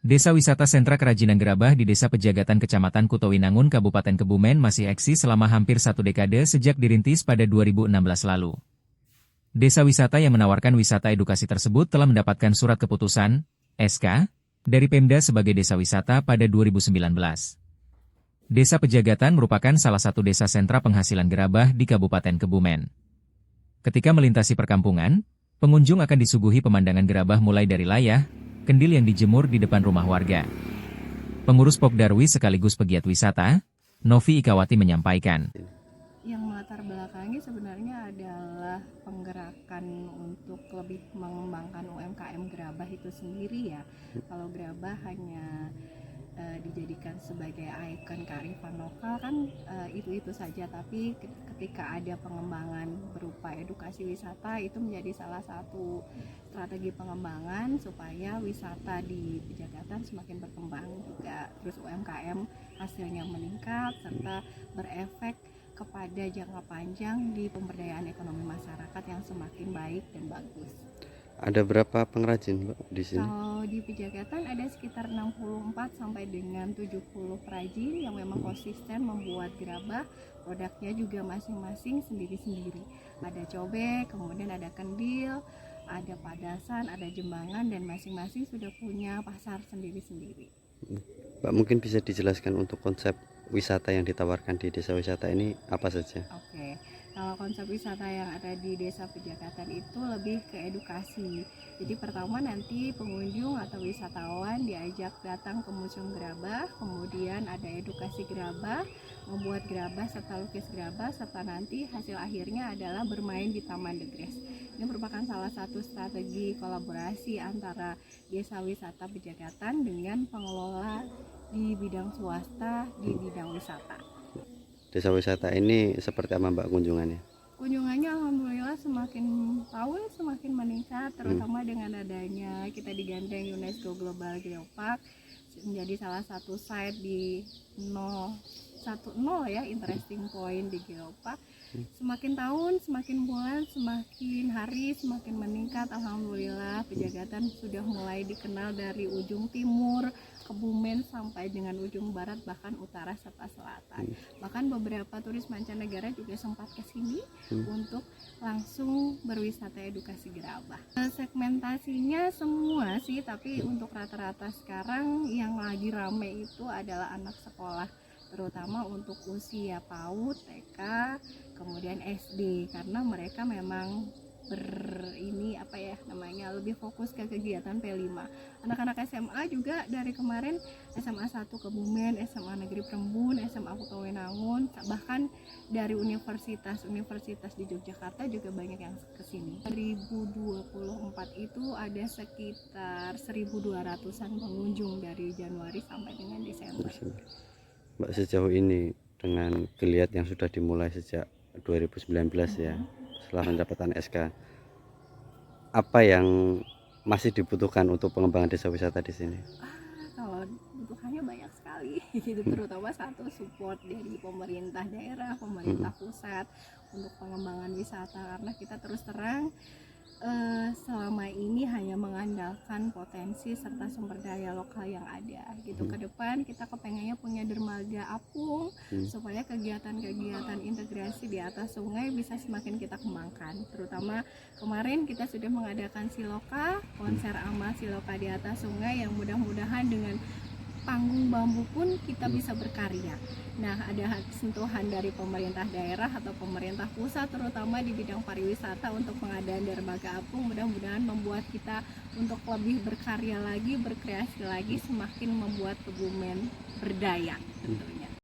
Desa Wisata Sentra Kerajinan Gerabah di Desa Pejagatan Kecamatan Kutowinangun, Kabupaten Kebumen masih eksis selama hampir 1 dekade sejak dirintis pada 2016 lalu. Desa wisata yang menawarkan wisata edukasi tersebut telah mendapatkan surat keputusan, SK, dari Pemda sebagai desa wisata pada 2019. Desa Pejagatan merupakan salah satu desa sentra penghasilan gerabah di Kabupaten Kebumen. Ketika melintasi perkampungan, pengunjung akan disuguhi pemandangan gerabah mulai dari layah, kendil yang dijemur di depan rumah warga. Pengurus Pokdarwi sekaligus pegiat wisata, Novi Ikawati menyampaikan. Yang melatar belakangi sebenarnya adalah penggerakan untuk lebih mengembangkan UMKM gerabah itu sendiri ya. Kalau gerabah hanya dijadikan sebagai ikon kearifan lokal kan itu saja, tapi ketika ada pengembangan berupa edukasi wisata itu menjadi salah satu strategi pengembangan supaya wisata di Pejagatan semakin berkembang juga, terus UMKM hasilnya meningkat serta berefek kepada jangka panjang di pemberdayaan ekonomi masyarakat yang semakin baik dan bagus. Ada berapa pengrajin, Mbak, di sini? Kalau di Pejagatan ada sekitar 64 sampai dengan 70 perajin yang memang konsisten membuat gerabah. Produknya juga masing-masing sendiri-sendiri. Ada cobek, kemudian ada kendil, ada padasan, ada jembangan, dan masing-masing sudah punya pasar sendiri-sendiri. Mbak, mungkin bisa dijelaskan untuk konsep wisata yang ditawarkan di desa wisata ini apa saja? Oke. Kalau konsep wisata yang ada di Desa Pejagatan itu lebih ke edukasi. Jadi pertama nanti pengunjung atau wisatawan diajak datang ke Museum Gerabah, kemudian ada edukasi gerabah, membuat gerabah serta lukis gerabah, serta nanti hasil akhirnya adalah bermain di Taman The Grass. Ini merupakan salah satu strategi kolaborasi antara Desa Wisata Pejagatan dengan pengelola di bidang swasta di bidang wisata. Desa wisata ini seperti apa, Mbak, kunjungannya? Kunjungannya alhamdulillah semakin tahun semakin meningkat, terutama dengan adanya kita digandeng UNESCO Global Geopark menjadi salah satu site di 010 ya, interesting point di Geopark. Semakin tahun, semakin bulan, semakin hari semakin meningkat. Alhamdulillah Pejagatan sudah mulai dikenal dari ujung timur Kebumen sampai dengan ujung barat, bahkan utara serta selatan. Bahkan beberapa turis mancanegara juga sempat ke sini untuk langsung berwisata edukasi gerabah. Segmentasinya semua sih, tapi untuk rata-rata sekarang yang lagi rame itu adalah anak sekolah, terutama untuk usia PAUD, TK, kemudian SD, karena mereka memang lebih fokus ke kegiatan P5. Anak-anak SMA juga dari kemarin SMA 1 Kebumen, SMA Negeri Prembun, SMA Kutowinangun, bahkan dari universitas di Yogyakarta juga banyak yang kesini. 2024 itu ada sekitar 1.200-an pengunjung dari Januari sampai dengan Desember. Mbak, sejauh ini dengan geliat yang sudah dimulai sejak 2019 ya, setelah pendapatan SK, apa yang masih dibutuhkan untuk pengembangan desa wisata di sini? Kalau kebutuhannya banyak sekali, terutama satu support dari pemerintah daerah, pemerintah pusat untuk pengembangan wisata, karena kita terus terang selama ini hanya mengandalkan potensi serta sumber daya lokal yang ada gitu. Ke depan kita kepengennya punya dermaga apung supaya kegiatan-kegiatan integrasi di atas sungai bisa semakin kita kembangkan. Terutama kemarin kita sudah mengadakan Siloka, konser amal Siloka di atas sungai, yang mudah-mudahan dengan panggung bambu pun kita bisa berkarya. Nah, ada sentuhan dari pemerintah daerah atau pemerintah pusat terutama di bidang pariwisata untuk pengadaan dermaga apung, mudah-mudahan membuat kita untuk lebih berkarya lagi, berkreasi lagi, semakin membuat Kebumen berdaya tentunya.